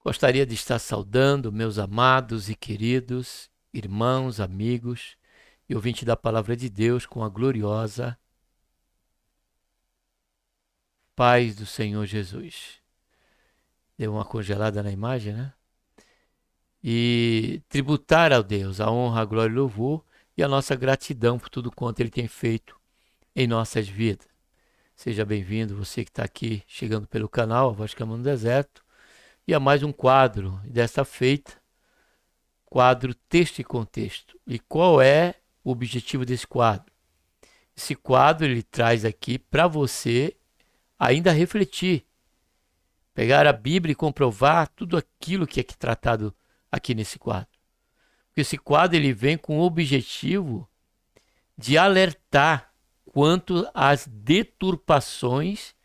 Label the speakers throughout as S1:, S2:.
S1: Gostaria de estar saudando meus amados e queridos irmãos, amigos e ouvintes da Palavra de Deus com a gloriosa paz do Senhor Jesus. Deu uma congelada na imagem, né? E tributar ao Deus a honra, a glória e o louvor e a nossa gratidão por tudo quanto Ele tem feito em nossas vidas. Seja bem-vindo, você que está aqui chegando pelo canal, A Voz que Ama no Deserto, e a mais um quadro desta feita, quadro Texto e Contexto. E qual é o objetivo desse quadro? Esse quadro ele traz aqui para você ainda refletir, pegar a Bíblia e comprovar tudo aquilo que é tratado aqui nesse quadro. Porque esse quadro ele vem com o objetivo de alertar quanto às deturpações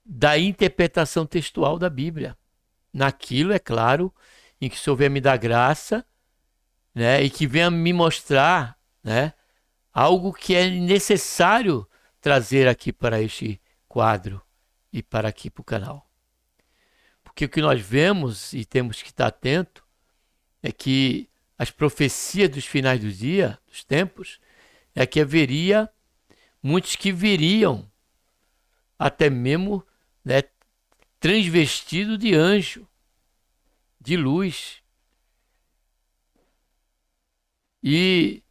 S1: da interpretação textual da Bíblia. Naquilo, é claro, em que o Senhor venha me dar graça, né, e que venha me mostrar, né, algo que é necessário trazer aqui para este quadro e para aqui para o canal. Porque o que nós vemos e temos que estar atento é que as profecias dos finais do dia, dos tempos, é que haveria muitos que viriam até mesmo, né, transvestido de anjo, de luz. E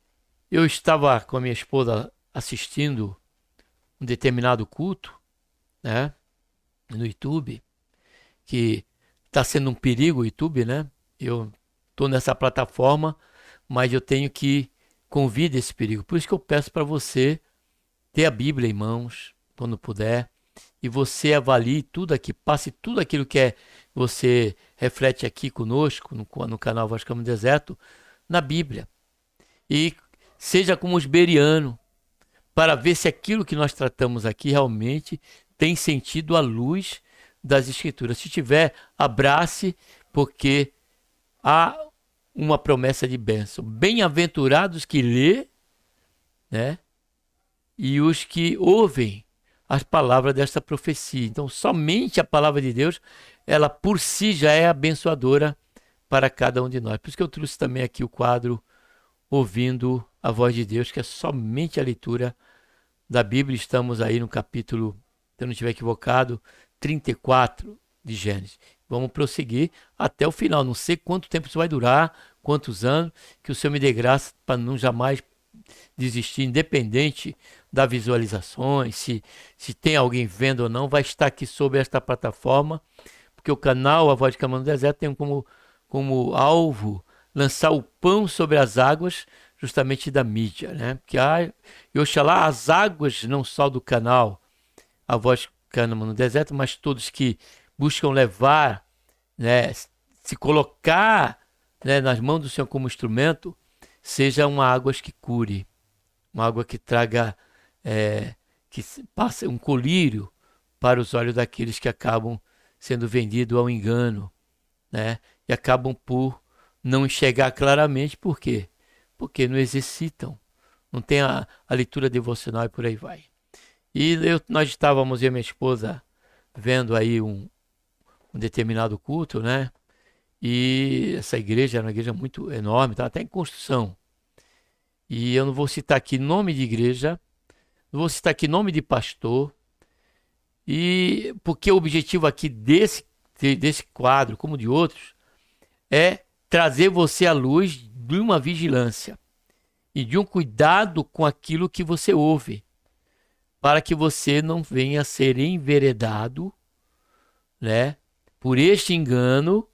S1: eu estava com a minha esposa assistindo um determinado culto, né, no YouTube, que está sendo um perigo o YouTube, né? Eu estou nessa plataforma, mas eu tenho que conviver esse perigo. Por isso que eu peço para você ter a Bíblia em mãos, quando puder, e você avalie tudo aqui, passe tudo aquilo que você reflete aqui conosco, no canal Voz que Ama no Deserto, na Bíblia. E seja como os bereanos, para ver se aquilo que nós tratamos aqui realmente tem sentido à luz das Escrituras. Se tiver, abrace, porque há uma promessa de bênção. Bem-aventurados que lê, né, e os que ouvem as palavras desta profecia. Então, somente a palavra de Deus, ela por si já é abençoadora para cada um de nós. Por isso que eu trouxe também aqui o quadro Ouvindo a Voz de Deus, que é somente a leitura da Bíblia. Estamos aí no capítulo, se eu não estiver equivocado, 34 de Gênesis. Vamos prosseguir até o final. Não sei quanto tempo isso vai durar, quantos anos, que o Senhor me dê graça para não jamais desistir, independente das visualizações, se tem alguém vendo ou não, vai estar aqui sobre esta plataforma, porque o canal A Voz de Ama no Deserto tem como alvo lançar o pão sobre as águas, justamente da mídia, né? Porque e oxalá as águas, não só do canal A Voz que Ama no Deserto, mas todos que buscam levar, né, se colocar, né, nas mãos do Senhor como instrumento, seja uma água que cure, uma água que traga, que passe um colírio para os olhos daqueles que acabam sendo vendidos ao engano, né? E acabam por não enxergar claramente. Por quê? Porque não exercitam, não tem a leitura devocional e por aí vai. E nós estávamos, eu e minha esposa, vendo aí um determinado culto, né? E essa igreja era uma igreja muito enorme, estava até em construção. E eu não vou citar aqui nome de igreja, não vou citar aqui nome de pastor, e porque o objetivo aqui desse quadro, como de outros, é trazer você à luz de uma vigilância e de um cuidado com aquilo que você ouve, para que você não venha a ser enveredado, né, por este engano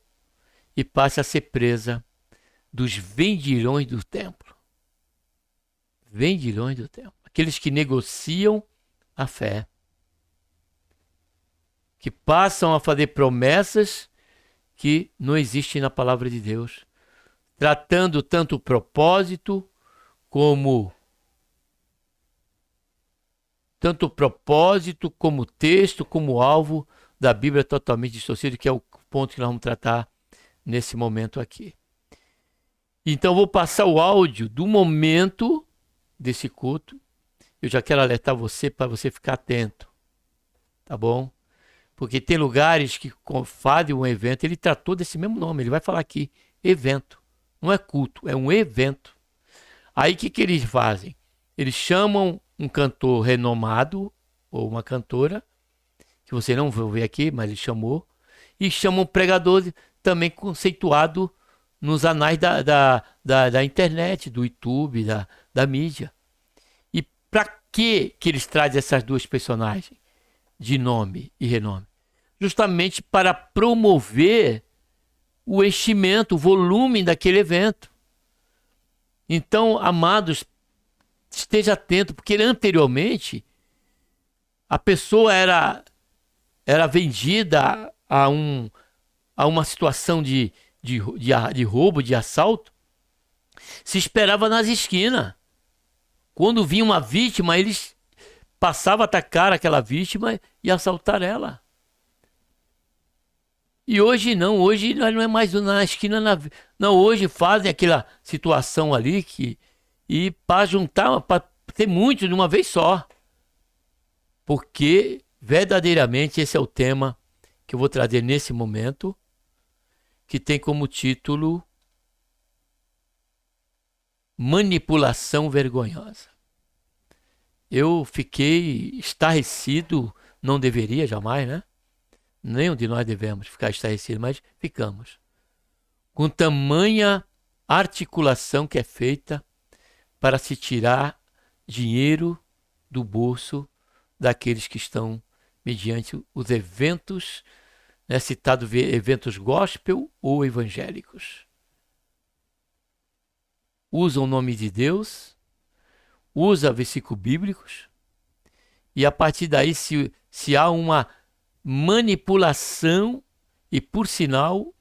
S1: e passe a ser presa dos vendilhões do templo. Vendilhões do templo. Aqueles que negociam a fé, que passam a fazer promessas que não existem na palavra de Deus, tratando tanto o propósito como o texto, como o alvo da Bíblia totalmente distorcido, que é o ponto que nós vamos tratar nesse momento aqui. Então, vou passar o áudio do momento desse culto. Eu já quero alertar você para você ficar atento, tá bom? Porque tem lugares que fazem um evento, ele tratou desse mesmo nome, ele vai falar aqui, evento. Não é culto, é um evento. Aí o que eles fazem? Eles chamam um cantor renomado, ou uma cantora, que você não vai ver aqui, mas ele chamou, e chamam um pregador também conceituado nos anais da internet, do YouTube, da mídia. E para que eles trazem essas duas personagens de nome e renome? Justamente para promover o enchimento, o volume daquele evento. Então, amados, esteja atento, porque anteriormente a pessoa era vendida a uma situação de roubo, de assalto, se esperava nas esquinas. Quando vinha uma vítima, eles passavam a atacar aquela vítima e assaltar ela. E hoje não, hoje não é mais na esquina, não, hoje fazem aquela situação ali e para juntar, para ter muito de uma vez só. Porque verdadeiramente esse é o tema que eu vou trazer nesse momento, que tem como título Manipulação Vergonhosa. Eu fiquei estarrecido, não deveria jamais, né? Nenhum de nós devemos ficar estarrecido, mas ficamos. Com tamanha articulação que é feita para se tirar dinheiro do bolso daqueles que estão mediante os eventos, né, citado eventos gospel ou evangélicos. Usa o nome de Deus, usa versículos bíblicos, e a partir daí se há uma manipulação e, por sinal,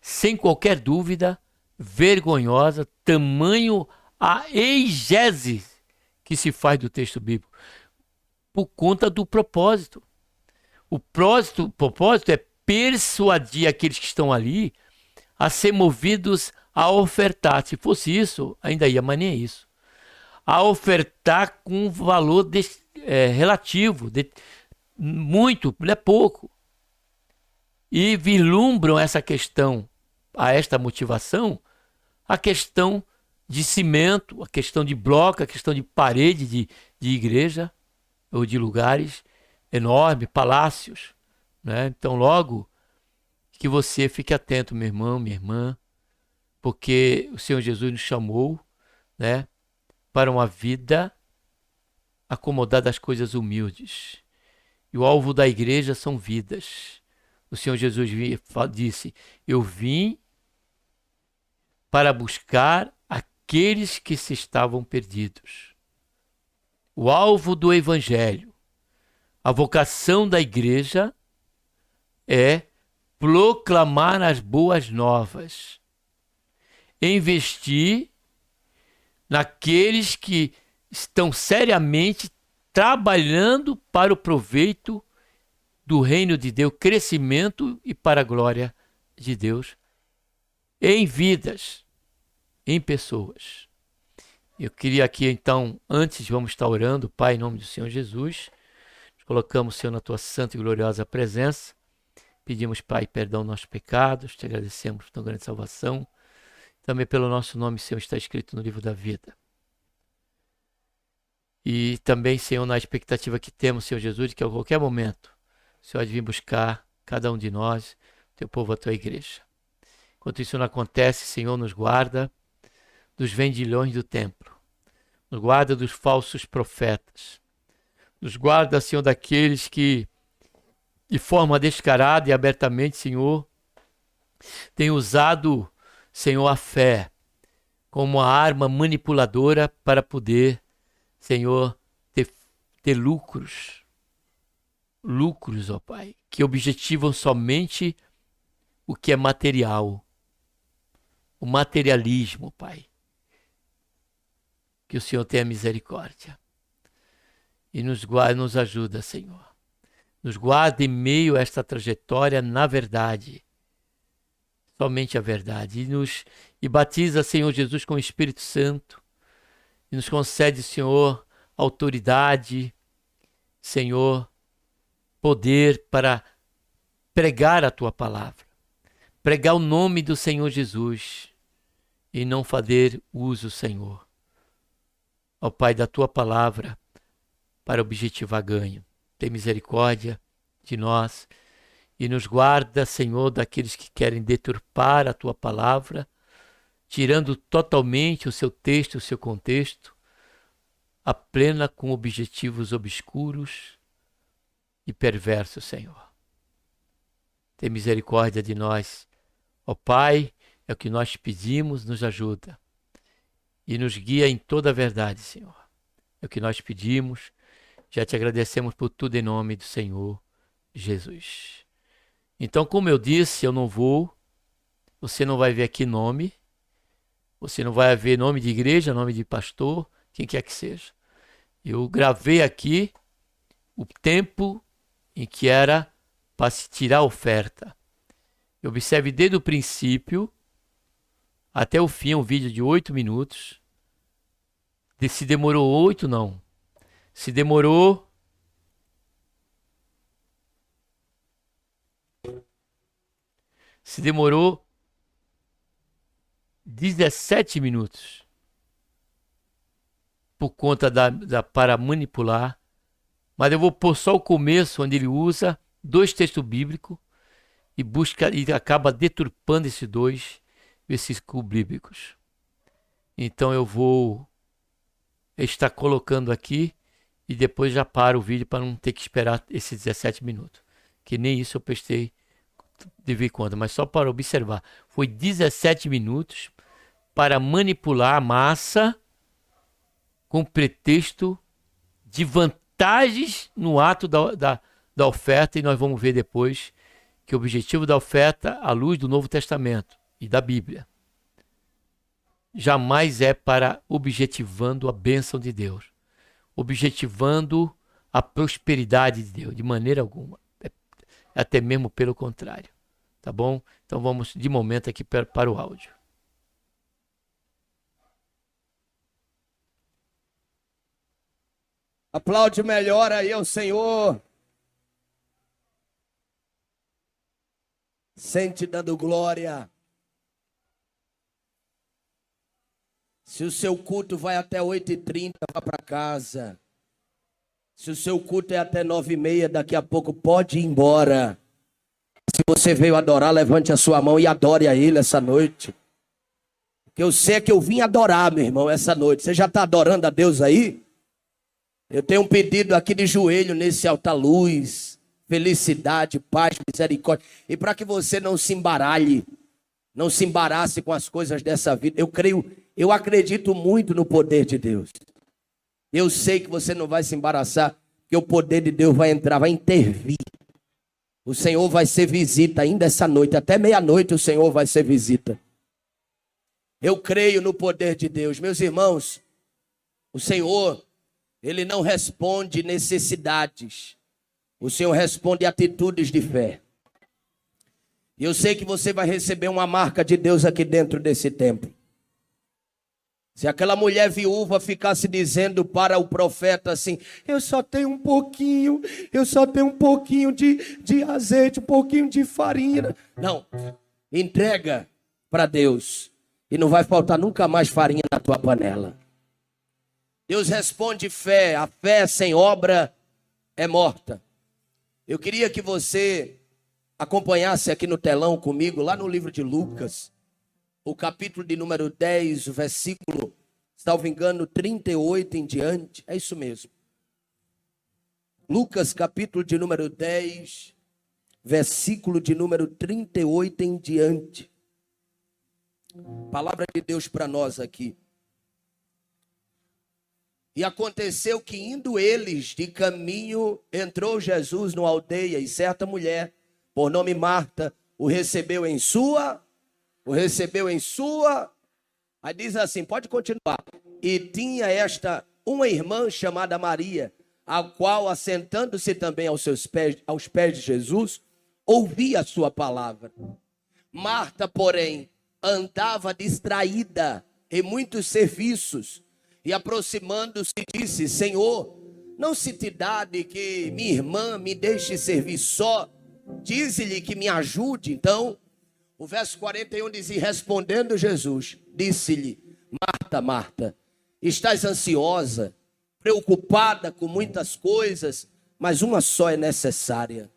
S1: sem qualquer dúvida, vergonhosa, tamanho a exegese que se faz do texto bíblico, por conta do propósito. O propósito é persuadir aqueles que estão ali a ser movidos a ofertar. Se fosse isso, ainda ia, mas nem é isso. A ofertar com valor relativo, muito, não é pouco. E vislumbram essa questão, a esta motivação, a questão de cimento, a questão de bloco, a questão de parede de igreja ou de lugares enormes, palácios, né? Então, logo que você fique atento, meu irmão, minha irmã, porque o Senhor Jesus nos chamou, né, para uma vida acomodada às coisas humildes. E o alvo da igreja são vidas. O Senhor Jesus disse: eu vim para buscar aqueles que se estavam perdidos. O alvo do evangelho, a vocação da igreja é proclamar as boas novas, investir naqueles que estão seriamente trabalhando para o proveito do reino de Deus, crescimento e para a glória de Deus, em vidas, em pessoas. Eu queria aqui então, antes vamos estar orando, Pai, em nome do Senhor Jesus, colocamos, Senhor, na tua santa e gloriosa presença, pedimos, Pai, perdão dos nossos pecados, te agradecemos por tua grande salvação, também pelo nosso nome, Senhor, está escrito no livro da vida. E também, Senhor, na expectativa que temos, Senhor Jesus, de que a qualquer momento o Senhor há de vir buscar cada um de nós, teu povo, a tua igreja. Enquanto isso não acontece, Senhor, nos guarda dos vendilhões do templo, nos guarda dos falsos profetas, nos guarda, Senhor, daqueles que, de forma descarada e abertamente, Senhor, têm usado, Senhor, a fé como uma arma manipuladora para poder, Senhor, ter lucros, ó Pai, que objetivam somente o que é material, o materialismo, Pai. Que o Senhor tenha misericórdia e nos guarda, nos ajuda, Senhor. Nos guarda em meio a esta trajetória na verdade, somente a verdade. E batiza, Senhor Jesus, com o Espírito Santo e nos concede, Senhor, autoridade, Senhor, poder para pregar a tua palavra, pregar o nome do Senhor Jesus e não fazer uso, Senhor, ó Pai, da tua palavra para objetivar ganho. Tem misericórdia de nós e nos guarda, Senhor, daqueles que querem deturpar a tua palavra, tirando totalmente o seu texto, o seu contexto, a plena com objetivos obscuros e perversos, Senhor. Tem misericórdia de nós. Ó Pai, é o que nós te pedimos, nos ajuda. E nos guia em toda a verdade, Senhor. É o que nós pedimos. Já te agradecemos por tudo em nome do Senhor Jesus. Então, como eu disse, eu não vou. Você não vai ver aqui nome. Você não vai ver nome de igreja, nome de pastor, quem quer que seja. Eu gravei aqui o tempo em que era para se tirar a oferta. Observe desde o princípio até o fim, um vídeo de 8 minutos. Se demorou 8, não. Se demorou 17 minutos. Por conta para manipular. Mas eu vou pôr só o começo, onde ele usa 2 textos bíblicos e busca e acaba deturpando esses 2 versículos bíblicos. Então eu vou estar colocando aqui e depois já paro o vídeo para não ter que esperar esses 17 minutos. Que nem isso eu prestei dever conta, mas só para observar. Foi 17 minutos para manipular a massa com pretexto de vantagens no ato da oferta, e nós vamos ver depois que o objetivo da oferta, à luz do Novo Testamento e da Bíblia, jamais é para objetivando a bênção de Deus, objetivando a prosperidade de Deus, de maneira alguma. Até mesmo pelo contrário. Tá bom? Então vamos de momento aqui para o áudio.
S2: Aplaude melhor aí ao Senhor. Sente dando glória. Se o seu culto vai até 8h30, vá para casa. Se o seu culto é até 9h30, daqui a pouco pode ir embora. Se você veio adorar, levante a sua mão e adore a Ele essa noite. Que eu sei que eu vim adorar, meu irmão, essa noite. Você já está adorando a Deus aí? Eu tenho um pedido aqui de joelho nesse altar, luz, felicidade, paz, misericórdia. E para que você não se embaralhe, não se embarace com as coisas dessa vida. Eu acredito muito no poder de Deus. Eu sei que você não vai se embaraçar, que o poder de Deus vai entrar, vai intervir. O Senhor vai ser visita ainda essa noite, até meia-noite o Senhor vai ser visita. Eu creio no poder de Deus. Meus irmãos, o Senhor, Ele não responde necessidades. O Senhor responde atitudes de fé. E eu sei que você vai receber uma marca de Deus aqui dentro desse templo. Se aquela mulher viúva ficasse dizendo para o profeta assim: eu só tenho um pouquinho de azeite, um pouquinho de farinha. Não, entrega para Deus e não vai faltar nunca mais farinha na tua panela. Deus responde fé, a fé sem obra é morta. Eu queria que você acompanhasse aqui no telão comigo, lá no livro de Lucas, o capítulo de número 10, o versículo, salvo engano, 38 em diante. É isso mesmo. Lucas, capítulo de número 10, versículo de número 38 em diante. Palavra de Deus para nós aqui. E aconteceu que, indo eles de caminho, entrou Jesus numa aldeia, e certa mulher, por nome Marta, o recebeu em sua. Aí diz assim, pode continuar. E tinha esta uma irmã chamada Maria, a qual, assentando-se também aos pés de Jesus, ouvia a sua palavra. Marta, porém, andava distraída em muitos serviços, e aproximando-se disse: Senhor, não se te dá de que minha irmã me deixe servir só dize-lhe que me ajude. Então, o verso 41 diz, e respondendo Jesus, disse-lhe, Marta, Marta, estás ansiosa, preocupada com muitas coisas, mas uma só é necessária.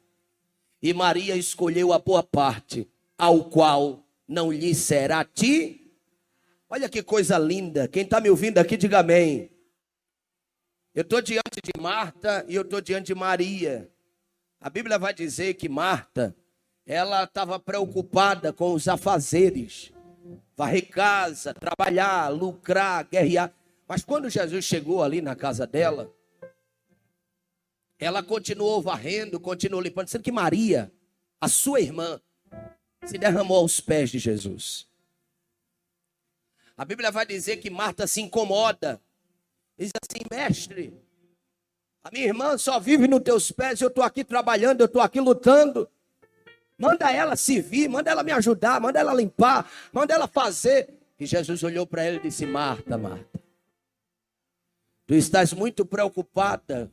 S2: E Maria escolheu a boa parte, ao qual não lhe será ti. Olha que coisa linda. Quem está me ouvindo aqui, diga amém. Eu estou diante de Marta e eu estou diante de Maria. A Bíblia vai dizer que Marta, ela estava preocupada com os afazeres. Varrer casa, trabalhar, lucrar, guerrear. Mas quando Jesus chegou ali na casa dela, ela continuou varrendo, continuou limpando, sendo que Maria, a sua irmã, se derramou aos pés de Jesus. A Bíblia vai dizer que Marta se incomoda. Diz assim, mestre, a minha irmã só vive nos teus pés, eu estou aqui trabalhando, eu estou aqui lutando. Manda ela servir, manda ela me ajudar, manda ela limpar, manda ela fazer. E Jesus olhou para ela e disse, Marta, Marta, tu estás muito preocupada,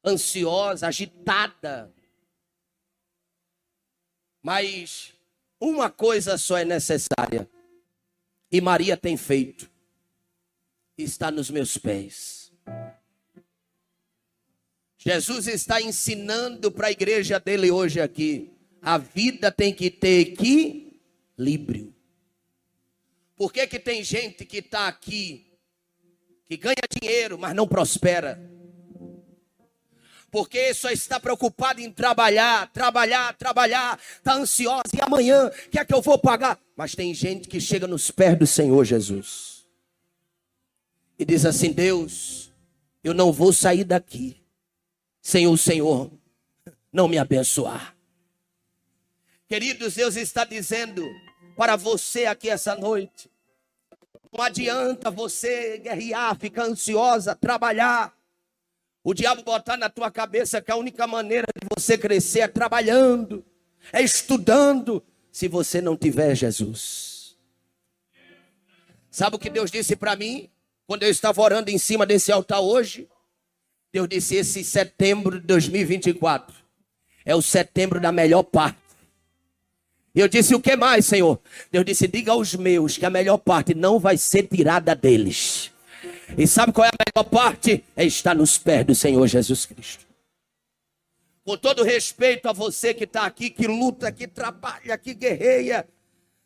S2: ansiosa, agitada. Mas uma coisa só é necessária. E Maria tem feito. Está nos meus pés. Jesus está ensinando para a igreja dele hoje aqui. A vida tem que ter equilíbrio. Por que que tem gente que está aqui, que ganha dinheiro, mas não prospera? Porque só está preocupado em trabalhar, está ansiosa, e amanhã, o que é que eu vou pagar? Mas tem gente que chega nos pés do Senhor Jesus e diz assim, Deus, eu não vou sair daqui sem o Senhor não me abençoar. Queridos, Deus está dizendo para você aqui essa noite, não adianta você guerrear, ficar ansiosa, trabalhar. O diabo botar na tua cabeça que a única maneira de você crescer é trabalhando, é estudando, se você não tiver Jesus. Sabe o que Deus disse para mim, quando eu estava orando em cima desse altar hoje? Deus disse, esse setembro de 2024 é o setembro da melhor parte. E eu disse, o que mais, Senhor? Deus disse, diga aos meus que a melhor parte não vai ser tirada deles. E sabe qual é a melhor parte? É estar nos pés do Senhor Jesus Cristo. Com todo respeito a você que está aqui, que luta, que trabalha, que guerreia.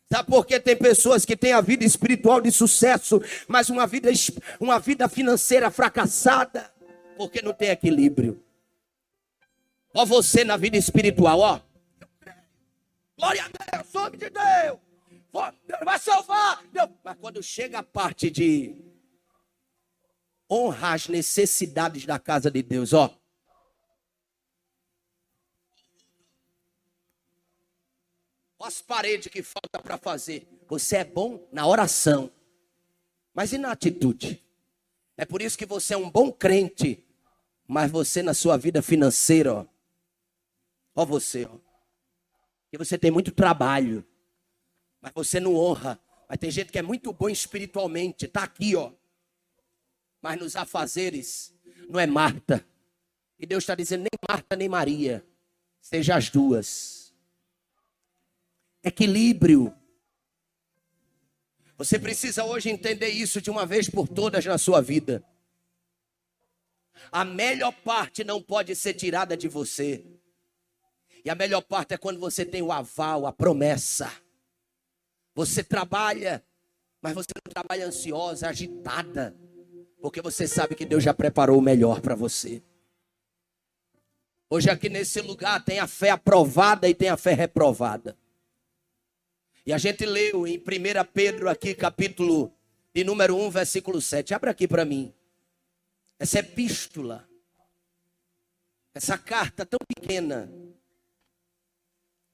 S2: Sabe por que tem pessoas que têm a vida espiritual de sucesso, mas uma vida financeira fracassada? Porque não tem equilíbrio. Ó você na vida espiritual, ó. Glória a Deus, homem de Deus. Deus vai salvar. Deus. Mas quando chega a parte de honrar as necessidades da casa de Deus, ó. As paredes que falta para fazer. Você é bom na oração, mas e na atitude? É por isso que você é um bom crente, mas você na sua vida financeira, ó. Ó você, ó. E você tem muito trabalho, mas você não honra. Mas tem gente que é muito bom espiritualmente, tá aqui, ó. Mas nos afazeres, não é Marta. E Deus está dizendo, nem Marta nem Maria. Seja as duas. Equilíbrio. Você precisa hoje entender isso de uma vez por todas na sua vida. A melhor parte não pode ser tirada de você. E a melhor parte é quando você tem o aval, a promessa. Você trabalha, mas você não trabalha ansiosa, agitada. Porque você sabe que Deus já preparou o melhor para você. Hoje aqui nesse lugar tem a fé aprovada e tem a fé reprovada. E a gente leu em 1 Pedro aqui, capítulo de número 1, versículo 7. Abra aqui para mim. Essa epístola. Essa carta tão pequena.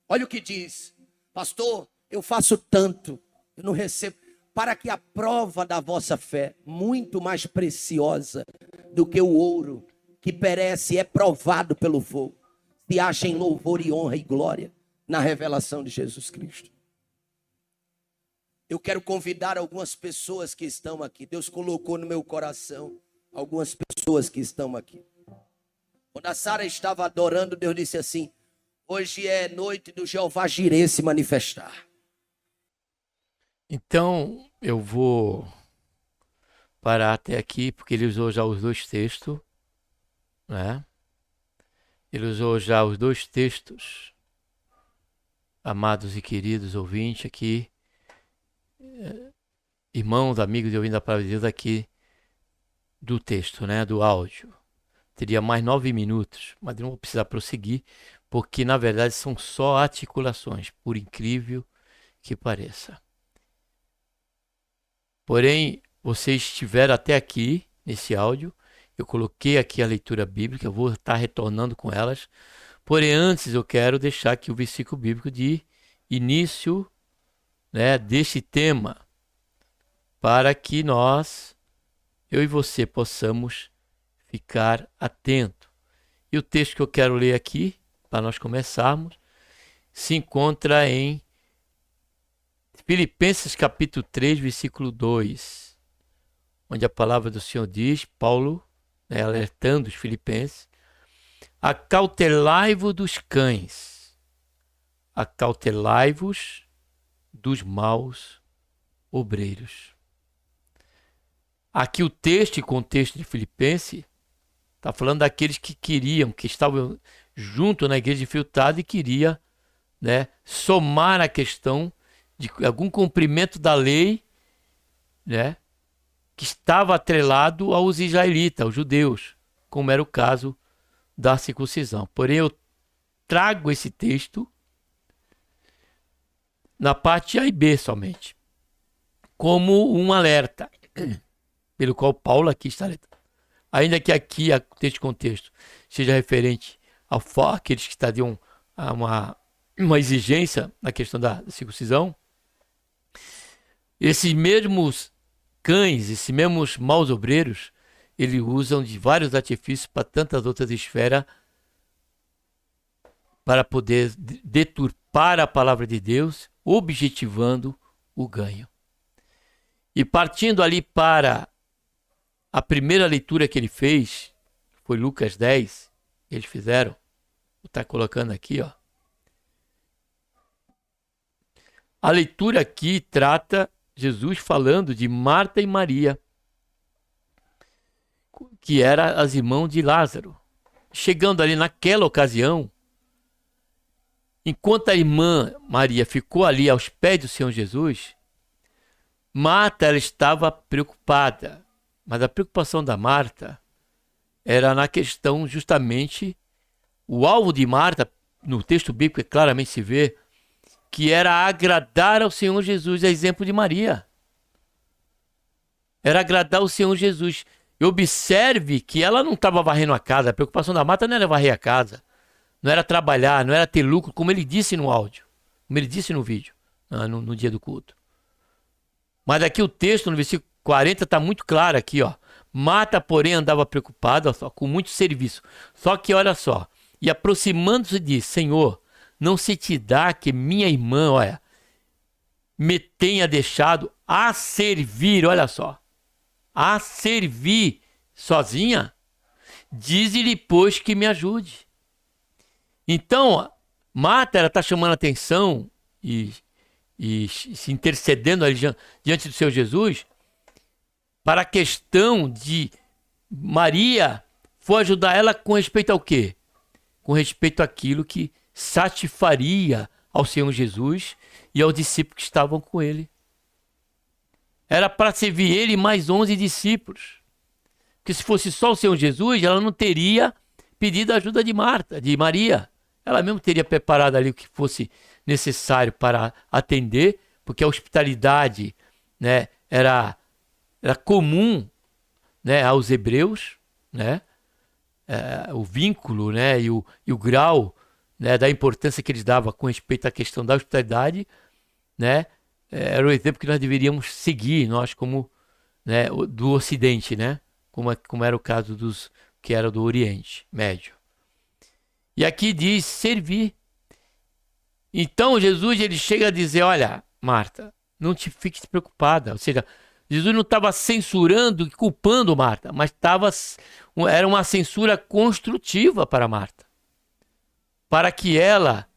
S2: Olha o que diz. Pastor, eu faço tanto, eu não recebo. Para que a prova da vossa fé, muito mais preciosa do que o ouro, que perece e é provado pelo fogo, se acha em louvor e honra e glória na revelação de Jesus Cristo. Eu quero convidar algumas pessoas que estão aqui. Deus colocou no meu coração algumas pessoas que estão aqui. Quando a Sara estava adorando, Deus disse assim, Hoje é noite do Jeová Jireh se manifestar.
S1: Então, eu vou parar até aqui, porque ele usou já os dois textos, né? Ele usou já os dois textos, amados e queridos ouvintes aqui, irmãos, amigos e ouvintes da palavra de Deus aqui do texto, né? Do áudio. Teria mais 9 minutos, mas não vou precisar prosseguir, porque na verdade são só articulações, por incrível que pareça. Porém, vocês estiveram até aqui nesse áudio, eu coloquei aqui a leitura bíblica, eu vou estar retornando com elas. Porém, antes eu quero deixar aqui o versículo bíblico de início, né, deste tema, para que nós, eu e você, possamos ficar atento. E o texto que eu quero ler aqui, para nós começarmos, se encontra em Filipenses capítulo 3, versículo 2, onde a palavra do Senhor diz, Paulo, né, alertando os filipenses, acautelai-vos dos cães, acautelai-vos dos maus obreiros. Aqui o texto e contexto de Filipenses está falando daqueles que queriam, que estavam junto na igreja de Filtrado e queria, né, somar a questão de algum cumprimento da lei, né, que estava atrelado aos israelitas, aos judeus, como era o caso da circuncisão. Porém, eu trago esse texto na parte A e B somente, como um alerta, pelo qual Paulo aqui está alertando. Ainda que aqui o texto de contexto seja referente àqueles que estariam a uma exigência na questão da circuncisão, esses mesmos cães, esses mesmos maus obreiros, eles usam de vários artifícios para tantas outras esferas para poder deturpar a palavra de Deus, objetivando o ganho. E partindo ali para a primeira leitura que ele fez, foi Lucas 10, eles fizeram, vou estar colocando aqui, ó. A leitura aqui trata Jesus falando de Marta e Maria, que eram as irmãs de Lázaro. Chegando ali naquela ocasião, enquanto a irmã Maria ficou ali aos pés do Senhor Jesus, Marta ela estava preocupada. Mas a preocupação da Marta era na questão justamente, o alvo de Marta, no texto bíblico claramente se vê, que era agradar ao Senhor Jesus, a exemplo de Maria. Era agradar ao Senhor Jesus. E observe que ela não estava varrendo a casa. A preocupação da Marta não era varrer a casa. Não era trabalhar, não era ter lucro, como ele disse no áudio. Como ele disse no vídeo, no dia do culto. Mas aqui o texto, no versículo 40, está muito claro aqui, ó. Marta, porém, andava preocupada, ó, com muito serviço. Só que, olha só, e aproximando-se disse, Senhor, não se te dá que minha irmã, olha, me tenha deixado a servir, olha só, a servir sozinha? Dize-lhe, pois, que me ajude. Então, Marta está chamando a atenção e se intercedendo ali diante do Senhor Jesus para a questão de Maria for ajudar ela com respeito ao quê? Com respeito àquilo que satisfaria ao Senhor Jesus e aos discípulos que estavam com ele. Era para servir ele e mais 11 discípulos. Porque se fosse só o Senhor Jesus, ela não teria pedido a ajuda de Marta, de Maria. Ela mesmo teria preparado ali o que fosse necessário para atender, porque a hospitalidade, né, era comum, né, aos hebreus, né, o vínculo, né, e o grau, né, da importância que eles davam com respeito à questão da hospitalidade, né, era o exemplo que nós deveríamos seguir, nós como, né, do Ocidente, né, como era o caso dos que era do Oriente Médio. E aqui diz servir. Então Jesus ele chega a dizer, olha, Marta, não te fiques preocupada. Ou seja, Jesus não estava censurando e culpando Marta, mas era uma censura construtiva para Marta. para que ela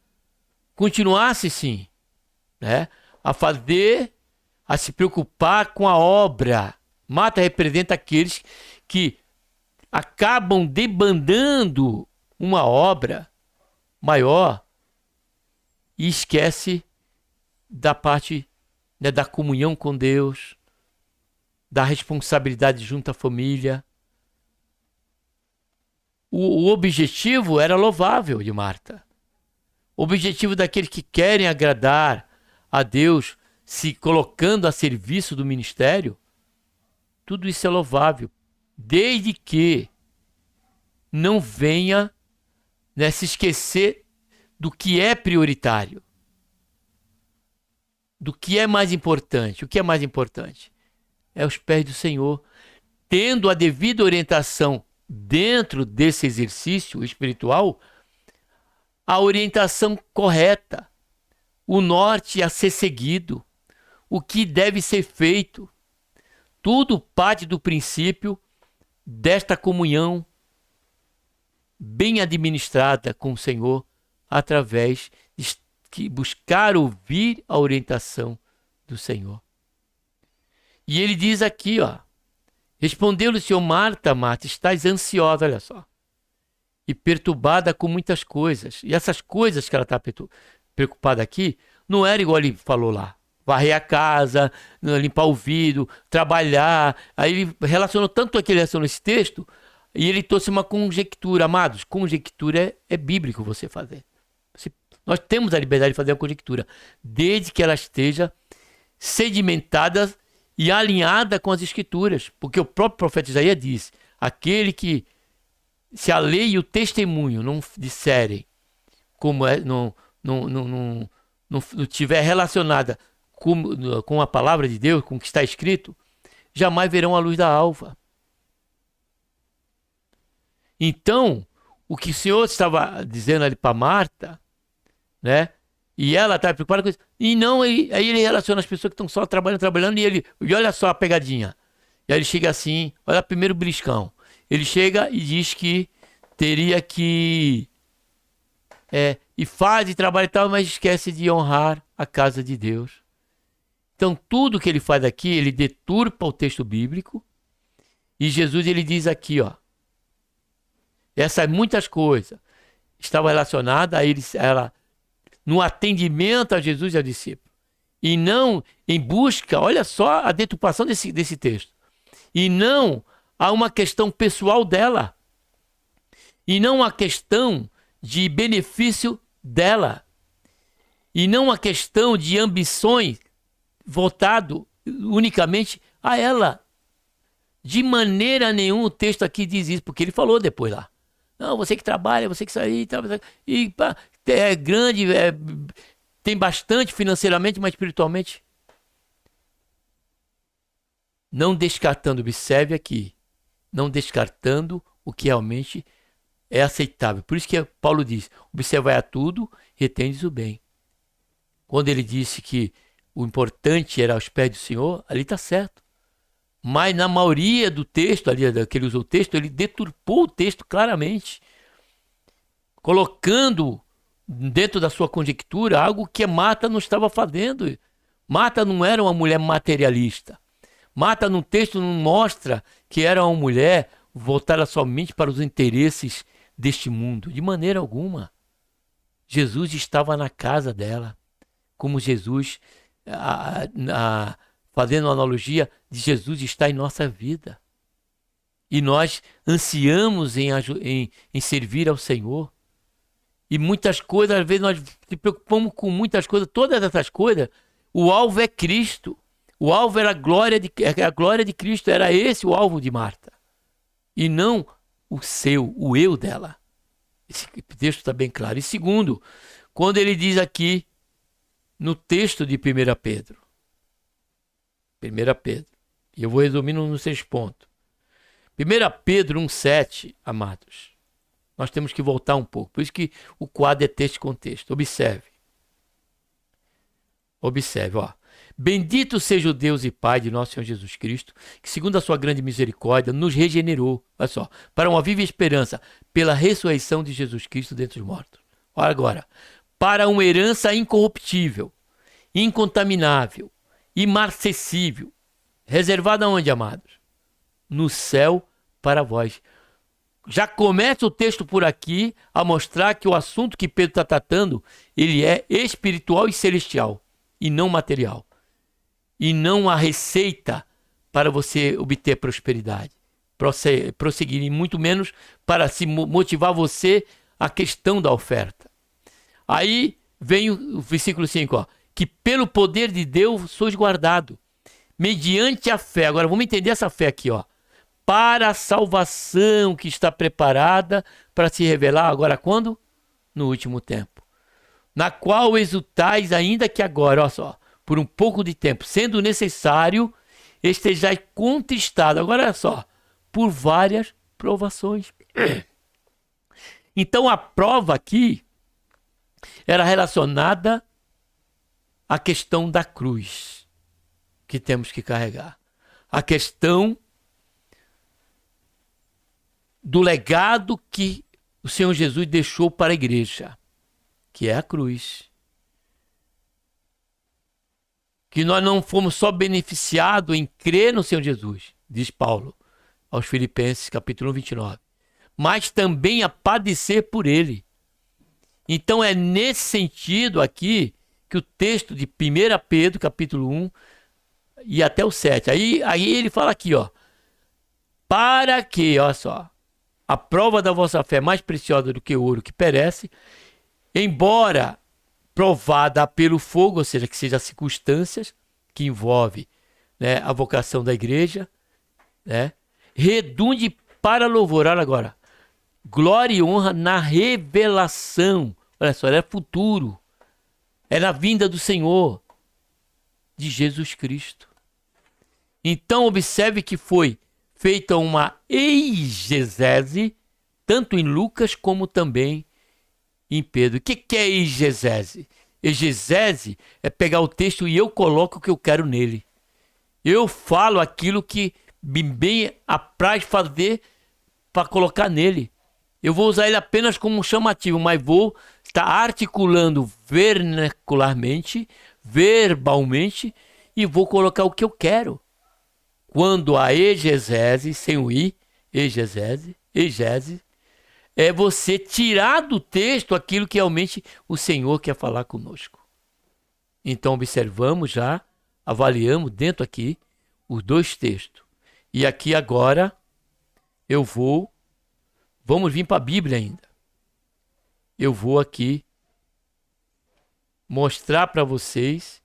S1: continuasse sim, né, a se preocupar com a obra. Marta representa aqueles que acabam debandando uma obra maior e esquece da parte, né, da comunhão com Deus, da responsabilidade junto à família. O objetivo era louvável de Marta. O objetivo daqueles que querem agradar a Deus, se colocando a serviço do ministério, tudo isso é louvável, desde que não venha, né, se esquecer do que é prioritário, do que é mais importante. O que é mais importante? É os pés do Senhor, tendo a devida orientação dentro desse exercício espiritual, a orientação correta, o norte a ser seguido, o que deve ser feito. Tudo parte do princípio desta comunhão bem administrada com o Senhor, através de buscar ouvir a orientação do Senhor. E ele diz aqui, ó, respondeu-lhe o Senhor: Marta, Marta, estás ansiosa, olha só, e perturbada com muitas coisas. E essas coisas que ela está preocupada aqui, não era igual ele falou lá. Varrer a casa, limpar o vidro, trabalhar. Aí ele relacionou tanto aquele relacionou esse texto, e ele trouxe uma conjectura. Amados, conjectura é bíblico você fazer. Nós temos a liberdade de fazer uma conjectura, desde que ela esteja sedimentada e alinhada com as Escrituras. Porque o próprio profeta Isaías diz: aquele que, se a lei e o testemunho não disserem, como é, não tiver relacionada com a palavra de Deus, com o que está escrito, jamais verão a luz da alva. Então, o que o Senhor estava dizendo ali para Marta, né? E ela está preocupada com isso. E não, aí ele relaciona as pessoas que estão só trabalhando, e olha só a pegadinha. E aí ele chega assim, olha primeiro o beliscão. Ele chega e diz que teria que e faz e trabalha e tal, mas esquece de honrar a casa de Deus. Então tudo que ele faz aqui, ele deturpa o texto bíblico. E Jesus, ele diz aqui, ó, essas muitas coisas estavam relacionadas a ela no atendimento a Jesus e ao discípulo, e não em busca, olha só a deturpação desse texto, e não a uma questão pessoal dela, e não a questão de benefício dela, e não a questão de ambições voltado unicamente a ela. De maneira nenhuma o texto aqui diz isso, porque ele falou depois lá. Não, você que trabalha, você que sai e pá, é grande, tem bastante financeiramente, mas espiritualmente. Não descartando, observe aqui, não descartando o que realmente é aceitável. Por isso que Paulo diz: observai a tudo, retendes o bem. Quando ele disse que o importante era aos pés do Senhor, ali está certo. Mas na maioria do texto, ali que ele usou o texto, ele deturpou o texto claramente, colocando dentro da sua conjectura algo que Marta não estava fazendo. Marta não era uma mulher materialista. Marta no texto não mostra que era uma mulher voltada somente para os interesses deste mundo, de maneira alguma. Jesus estava na casa dela, como Jesus, fazendo uma analogia de Jesus está em nossa vida. E nós ansiamos em servir ao Senhor. E muitas coisas, às vezes nós se preocupamos com muitas coisas, todas essas coisas, o alvo é Cristo. O alvo era a glória de Cristo, era esse o alvo de Marta. E não o eu dela. Esse texto está bem claro. E segundo, quando ele diz aqui, no texto de 1 Pedro, e eu vou resumindo nos 6 pontos. 1 Pedro 1,7, amados, nós temos que voltar um pouco. Por isso que o quadro é texto e contexto. Observe, ó. Bendito seja o Deus e Pai de nosso Senhor Jesus Cristo, que segundo a sua grande misericórdia nos regenerou, olha só, para uma viva esperança, pela ressurreição de Jesus Cristo dentre os mortos. Olha agora. Para uma herança incorruptível, incontaminável, imarcessível. Reservada onde, amados? No céu para vós. Já começa o texto por aqui a mostrar que o assunto que Pedro está tratando, ele é espiritual e celestial, e não material. E não a receita para você obter prosperidade, prosseguir, e muito menos para se motivar você a questão da oferta. Aí vem o versículo 5, ó, que pelo poder de Deus sois guardado, mediante a fé. Agora vamos entender essa fé aqui, ó. Para a salvação que está preparada para se revelar agora quando? No último tempo. Na qual exultais ainda que agora, ó só, por um pouco de tempo, sendo necessário, estejais contristado. Agora olha só, por várias provações. Então a prova aqui era relacionada à questão da cruz que temos que carregar. A questão do legado que o Senhor Jesus deixou para a igreja, que é a cruz. Que nós não fomos só beneficiados em crer no Senhor Jesus, diz Paulo aos Filipenses, capítulo 29, mas também a padecer por ele. Então é nesse sentido aqui que o texto de 1 Pedro, capítulo 1, e até o 7, aí ele fala aqui, ó, para que, olha só, a prova da vossa fé é mais preciosa do que o ouro que perece, embora provada pelo fogo, ou seja, que seja as circunstâncias que envolve, né, a vocação da igreja, né, redunde para louvor. Olha agora, glória e honra na revelação. Olha só, é futuro, é na vinda do Senhor, de Jesus Cristo. Então observe que foi feita uma exegese, tanto em Lucas como também em Pedro. O que é exegese? Exegese é pegar o texto e eu coloco o que eu quero nele. Eu falo aquilo que me bem apraz fazer para colocar nele. Eu vou usar ele apenas como um chamativo, mas vou estar articulando vernacularmente, verbalmente, e vou colocar o que eu quero. Quando a exegese, sem o i, exegese, é você tirar do texto aquilo que realmente o Senhor quer falar conosco. Então observamos já, avaliamos dentro aqui os dois textos. E aqui agora vamos vir para a Bíblia ainda. Eu vou aqui mostrar para vocês,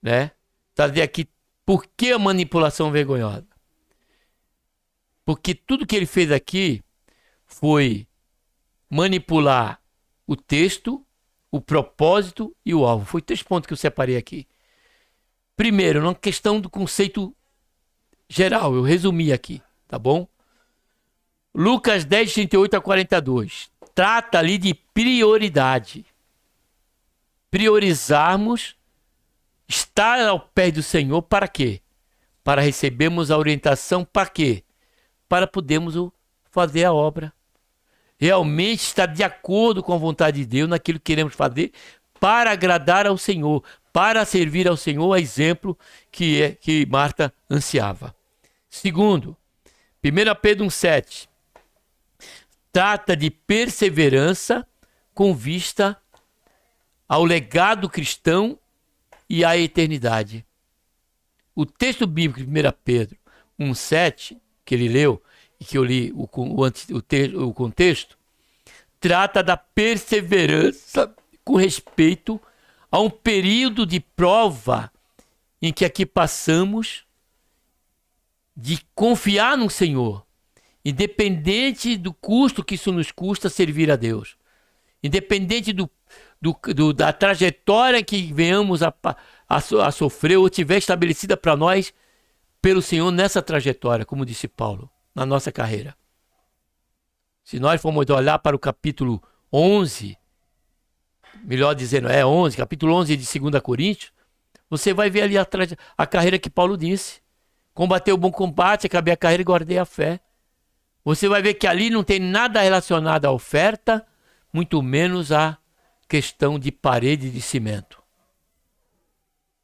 S1: né, trazer aqui por que a manipulação vergonhosa. Porque tudo que ele fez aqui foi manipular o texto, o propósito e o alvo. Foi 3 pontos que eu separei aqui. Primeiro, uma questão do conceito geral, eu resumi aqui, tá bom? Lucas 10, 38 a 42. Trata ali de prioridade. Priorizarmos estar ao pé do Senhor para quê? Para recebermos a orientação para quê? Para podermos fazer a obra. Realmente estar de acordo com a vontade de Deus naquilo que queremos fazer para agradar ao Senhor, para servir ao Senhor, a exemplo que Marta ansiava. Segundo, 1 Pedro 1,7 trata de perseverança com vista ao legado cristão e à eternidade. O texto bíblico de 1 Pedro 1,7, que ele leu, e que eu li o contexto, trata da perseverança com respeito a um período de prova em que aqui passamos de confiar no Senhor, independente do custo que isso nos custa servir a Deus, independente da trajetória que venhamos a sofrer ou tiver estabelecida para nós pelo Senhor nessa trajetória, como disse Paulo, na nossa carreira. Se nós formos olhar para o capítulo 11, melhor dizendo, 11, capítulo 11 de 2 Coríntios, você vai ver ali a carreira que Paulo disse. Combatei o bom combate, acabei a carreira e guardei a fé. Você vai ver que ali não tem nada relacionado à oferta, muito menos a questão de parede de cimento.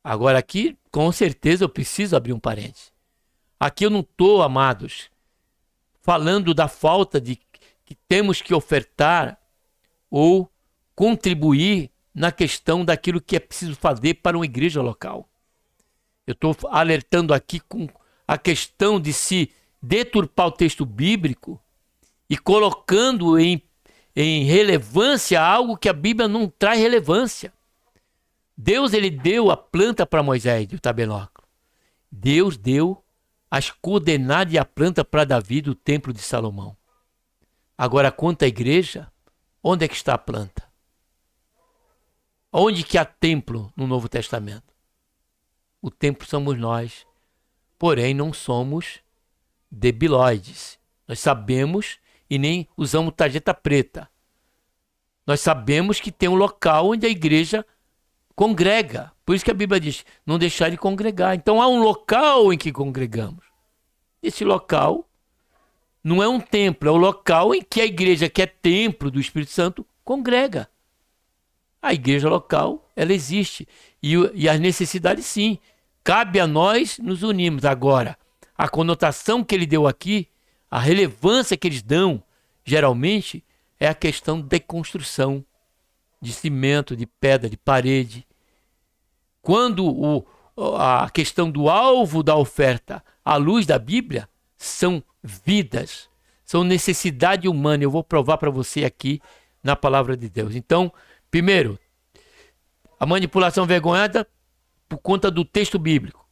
S1: Agora aqui, com certeza, eu preciso abrir um parênteses. Aqui eu não estou, amados, falando da falta de que temos que ofertar ou contribuir na questão daquilo que é preciso fazer para uma igreja local. Eu estou alertando aqui com a questão de se deturpar o texto bíblico e colocando em relevância algo que a Bíblia não traz relevância. Deus, ele deu a planta para Moisés do tabernáculo. Deus deu as coordenadas e a planta para Davi do templo de Salomão. Agora, quanto à igreja, onde é que está a planta? Onde que há templo no Novo Testamento? O templo somos nós. Porém, não somos debilóides. Nós sabemos e nem usamos tarjeta preta. Nós sabemos que tem um local onde a igreja congrega. Por isso que a Bíblia diz, não deixar de congregar. Então há um local em que congregamos. Esse local não é um templo, é o local em que a igreja, que é templo do Espírito Santo, congrega. A igreja local, ela existe. E as necessidades, sim. Cabe a nós nos unirmos. Agora, a conotação que ele deu aqui, a relevância que eles dão, geralmente, é a questão de construção, de cimento, de pedra, de parede. Quando a questão do alvo da oferta, à luz da Bíblia, são vidas, são necessidade humana. Eu vou provar para você aqui na palavra de Deus. Então, primeiro, a manipulação vergonhada por conta do texto bíblico,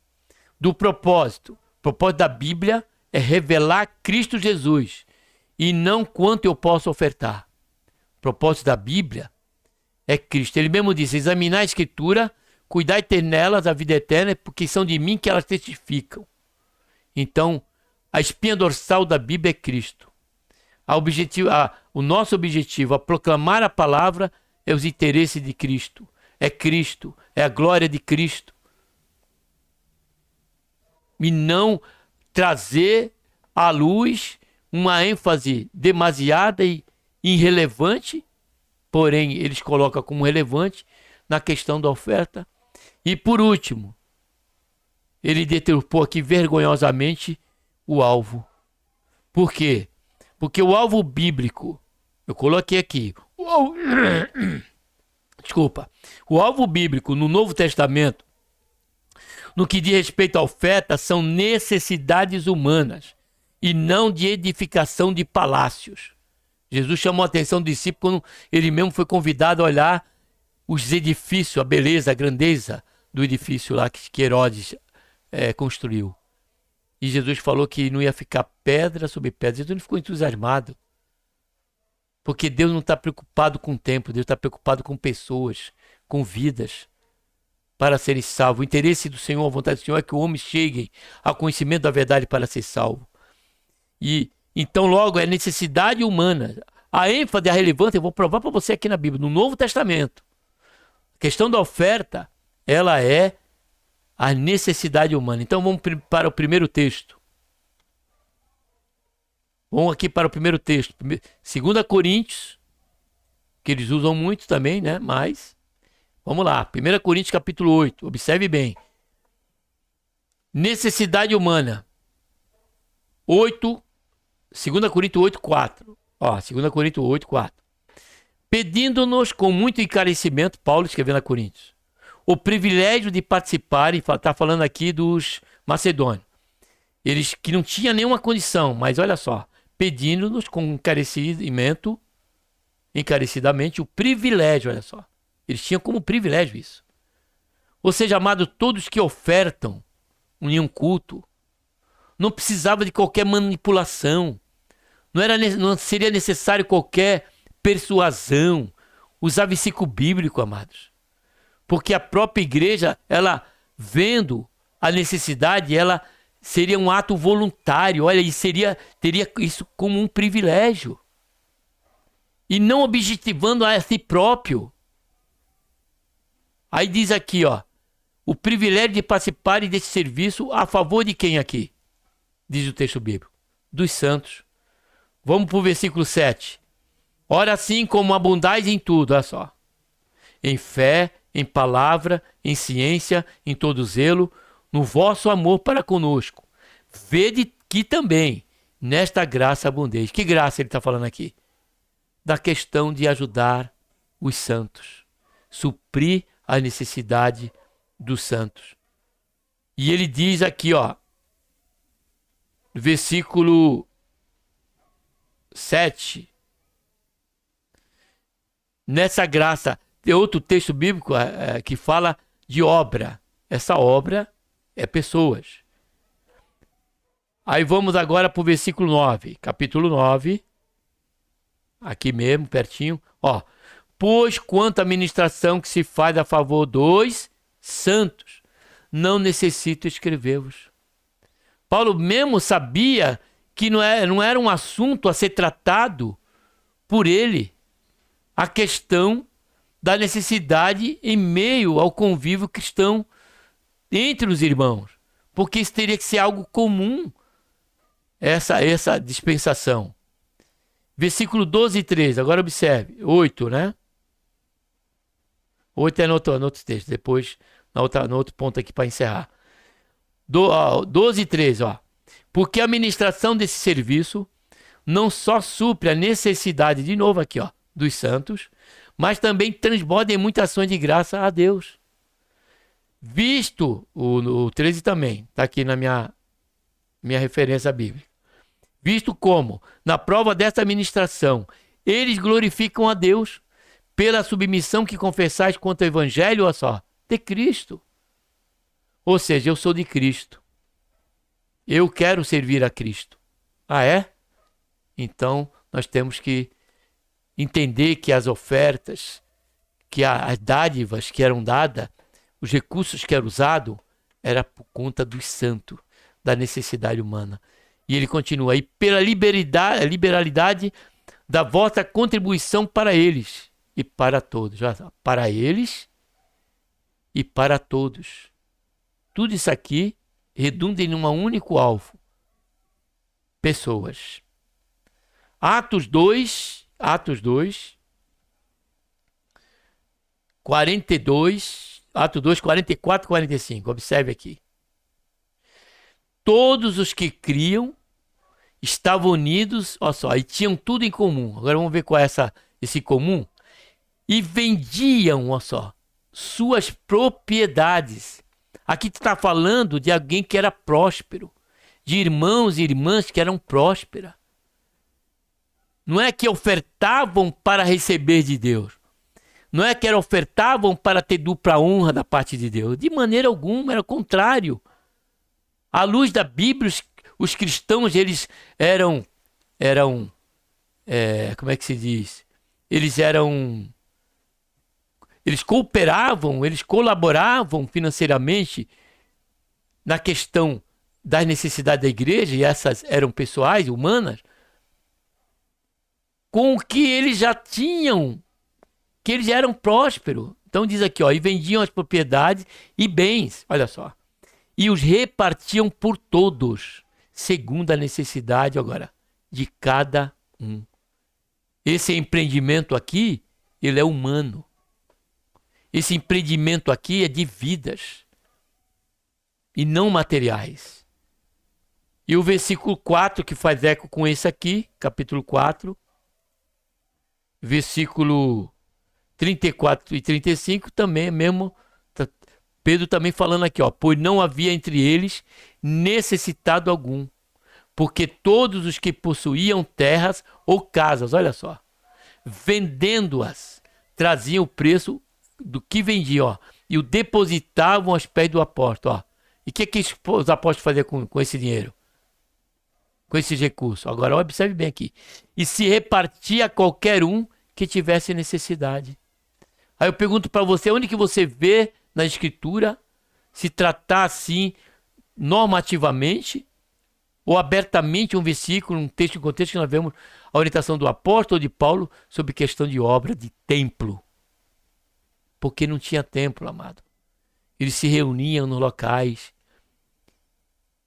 S1: do propósito. O propósito da Bíblia é revelar Cristo Jesus e não quanto eu posso ofertar. O propósito da Bíblia é Cristo. Ele mesmo disse, examinar a Escritura, cuidar e ter nelas a vida eterna, porque são de mim que elas testificam. Então, a espinha dorsal da Bíblia é Cristo. O nosso objetivo, a proclamar a palavra, é os interesses de Cristo. É Cristo, é a glória de Cristo. E não trazer à luz uma ênfase demasiada e irrelevante, porém eles colocam como relevante na questão da oferta. E por último, ele deturpou aqui vergonhosamente o alvo. Por quê? Porque o alvo bíblico, eu coloquei aqui, o alvo bíblico no Novo Testamento, no que diz respeito à oferta, são necessidades humanas e não de edificação de palácios. Jesus chamou a atenção do discípulo quando ele mesmo foi convidado a olhar os edifícios, a beleza, a grandeza do edifício lá que Herodes construiu. E Jesus falou que não ia ficar pedra sobre pedra. Jesus não ficou entusiasmado. Porque Deus não está preocupado com o tempo, Deus está preocupado com pessoas, com vidas, para serem salvos. O interesse do Senhor, a vontade do Senhor é que o homem chegue ao conhecimento da verdade para ser salvo. E então logo é necessidade humana. A ênfase, a relevância, eu vou provar para você aqui na Bíblia, no Novo Testamento. A questão da oferta, ela é a necessidade humana. Então vamos para o primeiro texto. Vamos aqui para o primeiro texto. 2 Coríntios, que eles usam muito também, né? Mas, vamos lá. 1 Coríntios capítulo 8. Observe bem. Necessidade humana. 2 Coríntios 8, 4. 2 Coríntios 8, 4. Pedindo-nos com muito encarecimento, Paulo escrevendo a Coríntios, o privilégio de participar, e está falando aqui dos macedônios. Eles que não tinham nenhuma condição, mas olha só, pedindo-nos com encarecidamente o privilégio, olha só. Eles tinham como privilégio isso. Ou seja, amado, todos que ofertam em um culto, não precisava de qualquer manipulação, não seria necessário qualquer persuasão, usar versículo bíblico, amados. Porque a própria igreja, ela vendo a necessidade, ela seria um ato voluntário, olha, e teria isso como um privilégio. E não objetivando a si próprio. Aí diz aqui, o privilégio de participarem desse serviço a favor de quem aqui? Diz o texto bíblico. Dos santos. Vamos para o versículo 7. Ora, assim como abundais em tudo, olha só, em fé, em palavra, em ciência, em todo zelo, no vosso amor para conosco. Vede que também nesta graça abundeis. Que graça ele está falando aqui? Da questão de ajudar os santos, suprir a necessidade dos santos. E ele diz aqui, ó, versículo 7, nessa graça, tem outro texto bíblico que fala de obra. Essa obra é pessoas. Aí vamos agora para o versículo 9, capítulo 9, aqui mesmo, pertinho. Ó, pois quanto à ministração que se faz a favor dos santos, não necessito escrever-vos. Paulo mesmo sabia que não era um assunto a ser tratado por ele, a questão da necessidade em meio ao convívio cristão entre os irmãos, porque isso teria que ser algo comum, essa dispensação. Versículo 12 e 13, agora observe, 8, né? 8 é no outro texto, depois no outro ponto aqui para encerrar. 12 e 13, ó. Porque a administração desse serviço não só supre a necessidade, de novo aqui, ó, dos santos, mas também transborda em muitas ações de graça a Deus. Visto, o 13 também, está aqui na minha referência bíblica. Visto como, na prova dessa administração, eles glorificam a Deus pela submissão que confessais quanto ao Evangelho, olha só, de Cristo. Ou seja, eu sou de Cristo. Eu quero servir a Cristo. Ah, é? Então, nós temos que entender que as ofertas, que as dádivas que eram dadas, os recursos que eram usados, era por conta dos santos, da necessidade humana. E ele continua aí, pela liberalidade da vossa contribuição para eles e para todos. Para eles e para todos. Tudo isso aqui redunda em um único alvo. Pessoas. Atos 2, 42, Atos 2, 44 e 45. Observe aqui. Todos os que criam estavam unidos, olha só, e tinham tudo em comum. Agora vamos ver qual é esse comum. E vendiam, olha só, suas propriedades. Aqui está falando de alguém que era próspero, de irmãos e irmãs que eram prósperas. Não é que ofertavam para receber de Deus. Não é que ofertavam para ter dupla honra da parte de Deus. De maneira alguma, era o contrário. À luz da Bíblia, os cristãos, eles eram como é que se diz? Eles cooperavam, eles colaboravam financeiramente na questão das necessidades da igreja, e essas eram pessoais, humanas, com o que eles já tinham, que eles já eram prósperos. Então diz aqui, ó, e vendiam as propriedades e bens, olha só, e os repartiam por todos, segundo a necessidade agora de cada um. Esse empreendimento aqui, ele é humano. Esse empreendimento aqui é de vidas e não materiais. E o versículo 4, que faz eco com esse aqui, capítulo 4, versículo 34 e 35, também é mesmo, Pedro também falando aqui, ó, pois não havia entre eles necessitado algum, porque todos os que possuíam terras ou casas, olha só, vendendo-as, traziam o preço do que vendiam, ó, e o depositavam aos pés do apóstolo, ó. E o que os apóstolos faziam com esse dinheiro? Com esses recursos? Agora observe bem aqui. E se repartia a qualquer um que tivesse necessidade. Aí eu pergunto para você, onde que você vê na Escritura se tratar assim normativamente ou abertamente um versículo, um texto em contexto que nós vemos a orientação do apóstolo de Paulo sobre questão de obra de templo? Porque não tinha templo, amado. Eles se reuniam nos locais.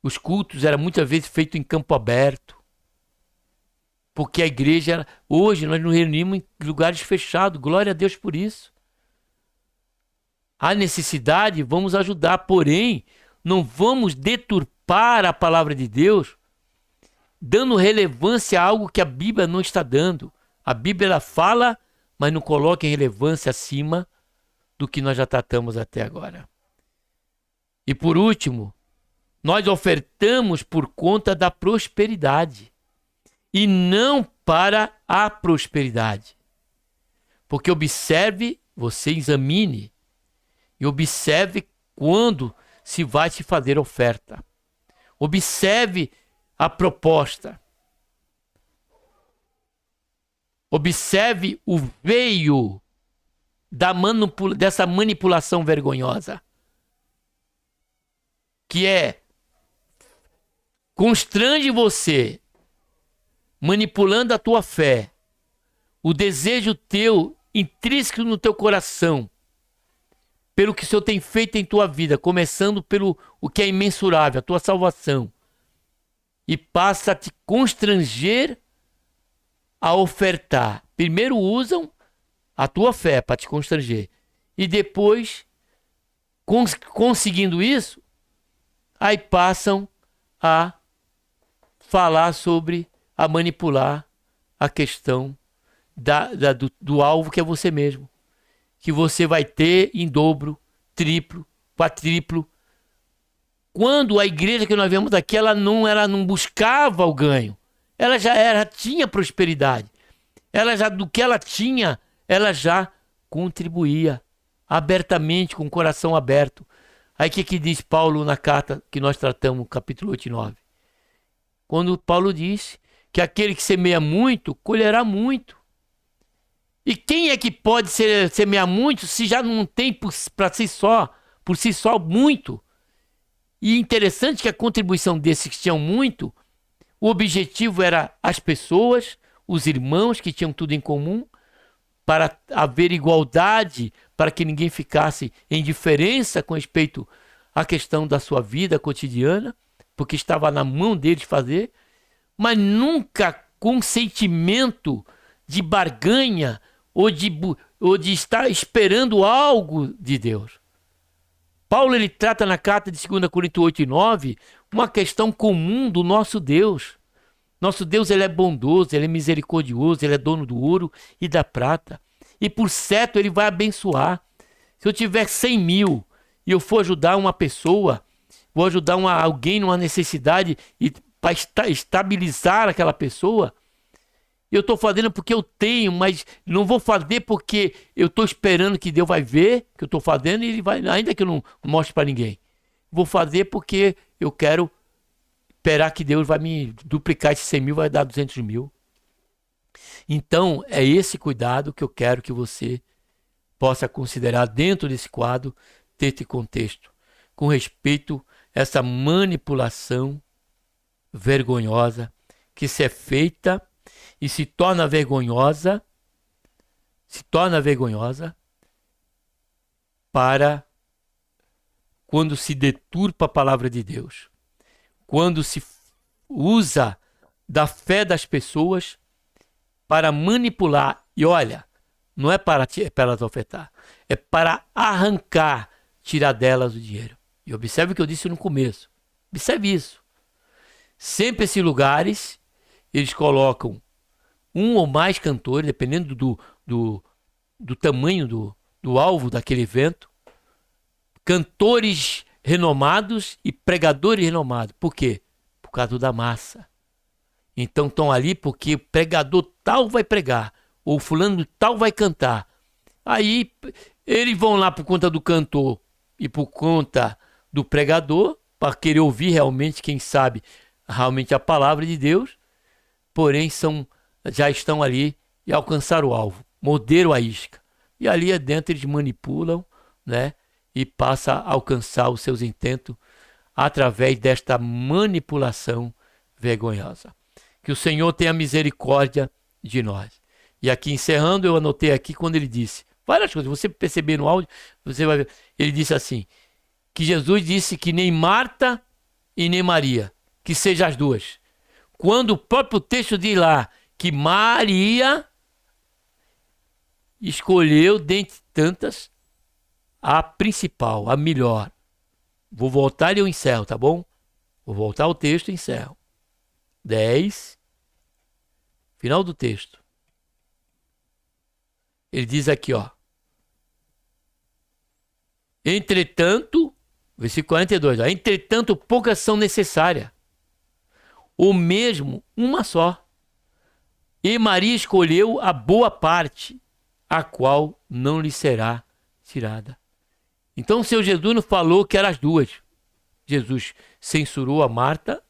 S1: Os cultos eram muitas vezes feitos em campo aberto. Porque a igreja, hoje, nós nos reunimos em lugares fechados. Glória a Deus por isso. Há necessidade, vamos ajudar. Porém, não vamos deturpar a palavra de Deus, dando relevância a algo que a Bíblia não está dando. A Bíblia ela fala, mas não coloca em relevância acima do que nós já tratamos até agora. E por último, nós ofertamos por conta da prosperidade e não para a prosperidade. Porque observe, você examine e observe quando se vai se fazer oferta. Observe a proposta. Observe o veio dessa manipulação vergonhosa. Que é, constrange você, manipulando a tua fé, o desejo teu, intrínseco no teu coração, pelo que o Senhor tem feito em tua vida, começando pelo o que é imensurável, a tua salvação, e passa a te constranger a ofertar. Primeiro usam a tua fé para te constranger, e depois, conseguindo isso, aí passam a falar sobre, a manipular a questão do alvo que é você mesmo. Que você vai ter em dobro, triplo, quadriplo. Quando a igreja que nós vemos aqui, ela não buscava o ganho. Ela já tinha prosperidade. Do que ela tinha, ela já contribuía abertamente, com o coração aberto. Aí o que diz Paulo na carta que nós tratamos, capítulo 8 e 9? Quando Paulo diz que aquele que semeia muito, colherá muito. E quem é que pode semear muito se já não tem por si só muito? E interessante que a contribuição desses que tinham muito, o objetivo era as pessoas, os irmãos que tinham tudo em comum, para haver igualdade, para que ninguém ficasse em diferença com respeito à questão da sua vida cotidiana, porque estava na mão deles fazer, mas nunca com sentimento de barganha ou de estar esperando algo de Deus. Paulo ele trata na carta de 2 Coríntios 8 e 9 uma questão comum do nosso Deus. Nosso Deus ele é bondoso, ele é misericordioso, ele é dono do ouro e da prata. E por certo ele vai abençoar. Se eu tiver 100 mil e eu for ajudar uma pessoa, vou ajudar alguém numa necessidade e para estabilizar aquela pessoa, eu estou fazendo porque eu tenho, mas não vou fazer porque eu estou esperando que Deus vai ver que eu estou fazendo e ele vai, ainda que eu não mostre para ninguém. Vou fazer porque eu quero esperar que Deus vai me duplicar esses 100 mil, vai dar 200 mil. Então, é esse cuidado que eu quero que você possa considerar dentro desse quadro, desse contexto, com respeito a essa manipulação vergonhosa que se é feita e se torna vergonhosa para quando se deturpa a palavra de Deus, quando se usa da fé das pessoas para manipular. E olha, não é para elas ofertar, é para arrancar, tirar delas o dinheiro. E observe o que eu disse no começo. Observe isso. Sempre esses lugares, eles colocam um ou mais cantores, dependendo do tamanho do alvo daquele evento, cantores renomados e pregadores renomados. Por quê? Por causa da massa. Então estão ali porque o pregador tal vai pregar, ou fulano tal vai cantar. Aí eles vão lá por conta do cantor e por conta do pregador, para querer ouvir realmente, quem sabe, realmente a palavra de Deus, porém já estão ali e alcançaram o alvo, morderam a isca. E ali dentro eles manipulam, né? E passa a alcançar os seus intentos através desta manipulação vergonhosa. Que o Senhor tenha misericórdia de nós. E aqui encerrando, eu anotei aqui quando ele disse várias coisas. Você perceber no áudio, você vai ver. Ele disse assim, que Jesus disse que nem Marta e nem Maria, que sejam as duas. Quando o próprio texto diz lá que Maria escolheu dentre tantas a principal, a melhor. Vou voltar e eu encerro, tá bom? Vou voltar ao texto e encerro. 10, final do texto. Ele diz aqui, ó. Entretanto, versículo 42, ó, entretanto, poucas são necessárias, ou mesmo uma só. E Maria escolheu a boa parte, a qual não lhe será tirada. Então o Senhor Jesus não falou que eram as duas. Jesus censurou a Marta,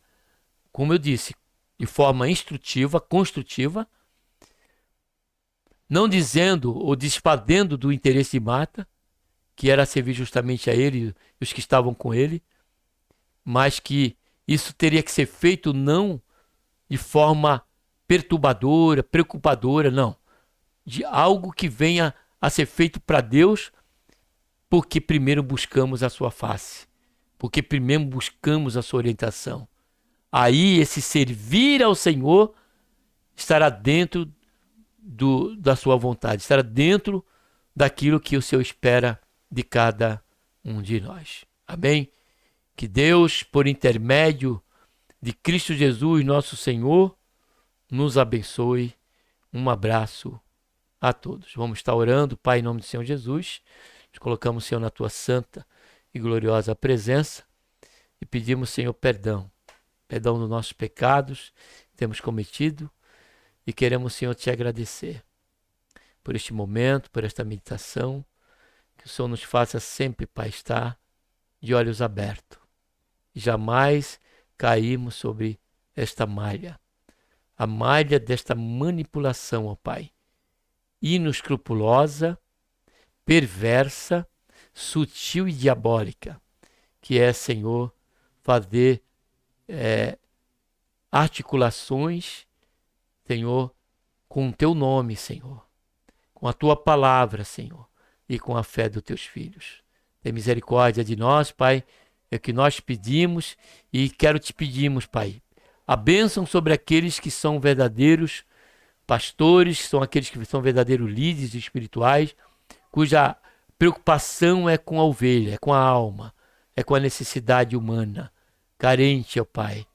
S1: como eu disse, de forma instrutiva, construtiva, não dizendo ou desfazendo do interesse de Marta, que era servir justamente a ele e os que estavam com ele, mas que isso teria que ser feito não de forma perturbadora, preocupadora, não. De algo que venha a ser feito para Deus, porque primeiro buscamos a sua face, porque primeiro buscamos a sua orientação. Aí esse servir ao Senhor estará dentro da sua vontade, estará dentro daquilo que o Senhor espera de cada um de nós. Amém? Que Deus, por intermédio de Cristo Jesus, nosso Senhor, nos abençoe. Um abraço a todos. Vamos estar orando, Pai, em nome do Senhor Jesus. Nós colocamos, Senhor, na tua santa e gloriosa presença e pedimos, Senhor, perdão dos nossos pecados que temos cometido e queremos, Senhor, te agradecer por este momento, por esta meditação. Que o Senhor nos faça sempre, Pai, estar de olhos abertos e jamais cairmos sobre esta malha, a malha desta manipulação, ó Pai, inescrupulosa, perversa, sutil e diabólica, que é, Senhor, fazer articulações, Senhor, com o teu nome, Senhor, com a tua palavra, Senhor, e com a fé dos teus filhos. Tem misericórdia de nós, Pai, é o que nós pedimos e quero te pedirmos, Pai, a bênção sobre aqueles que são verdadeiros pastores, que são aqueles que são verdadeiros líderes espirituais, cuja preocupação é com a ovelha, é com a alma, é com a necessidade humana, carente, ó Pai,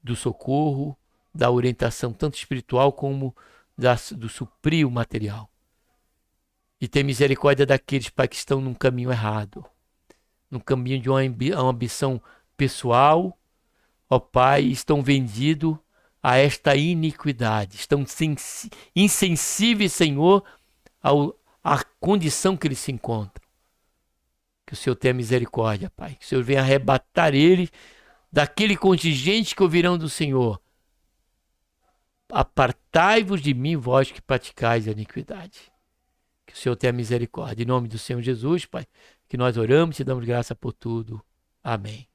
S1: do socorro, da orientação tanto espiritual como do suprir o material. E tem misericórdia daqueles, Pai, que estão num caminho errado, num caminho de uma ambição pessoal, ó Pai, estão vendidos a esta iniquidade, estão insensíveis, Senhor, à condição que eles se encontram. Que o Senhor tenha misericórdia, Pai, que o Senhor venha arrebatar eles daquele contingente que ouvirão do Senhor. Apartai-vos de mim, vós que praticais a iniquidade. Que o Senhor tenha misericórdia. Em nome do Senhor Jesus, Pai, que nós oramos e te damos graça por tudo. Amém.